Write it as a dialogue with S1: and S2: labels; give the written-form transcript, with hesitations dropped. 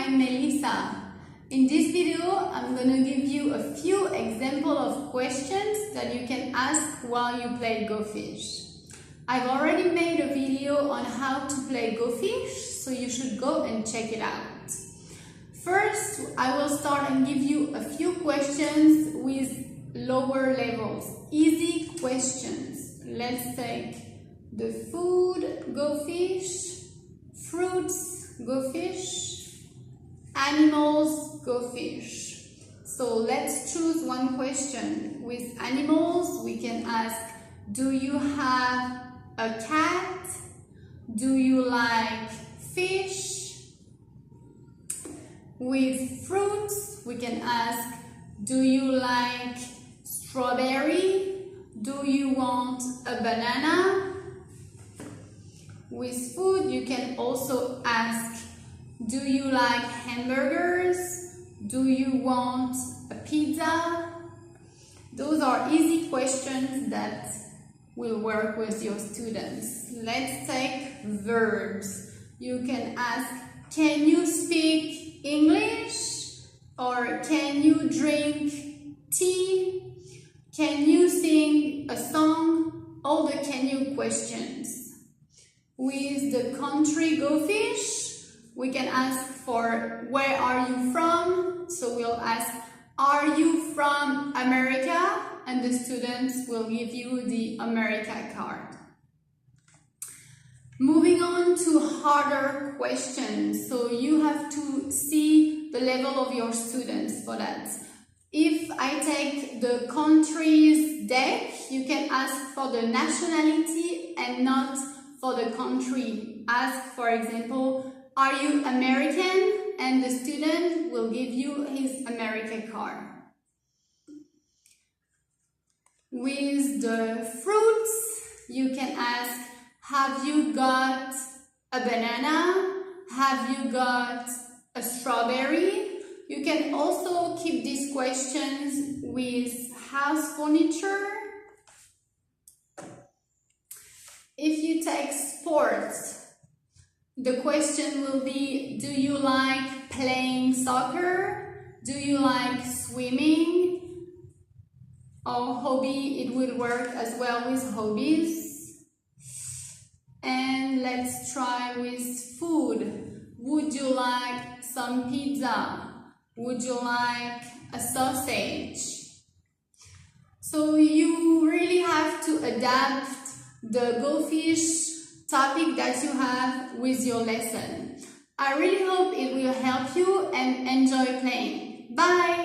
S1: I'm Melissa. In this video, I'm going to give you a few examples of questions that you can ask while you play Go Fish. I've already made a video on how to play Go Fish, so you should go and check it out. First, I will start and give you a few questions with lower levels, easy questions. Let's take the food, Go Fish, fruits, Go Fish, animals, Go Fish. So let's choose one question. With animals, we can ask, do you have a cat? Do you like fish? With fruits, we can ask, do you like strawberry? Do you want a banana? With food, you can also ask, do you like hamburgers? Do you want a pizza? Those are easy questions that will work with your students. Let's take verbs. You can ask, can you speak English? Or can you drink tea? Can you sing a song? All the can you questions. With the country Go Fish, we can ask for where are you from? So we'll ask, are you from America? And the students will give you the America card. Moving on to harder questions. So you have to see the level of your students for that. If I take the countries deck, you can ask for the nationality and not for the country. Ask, for example, are you American? And the student will give you his America card. With the fruits, you can ask, have you got a banana? Have you got a strawberry? You can also keep these questions with house furniture. If you take sports, the question will be, do you like playing soccer? Do you like swimming? Or hobby, it will work as well with hobbies. And let's try with food. Would you like some pizza? Would you like a sausage? So you really have to adapt the Go Fish topic that you have with your lesson. I really hope it will help you and enjoy playing. Bye!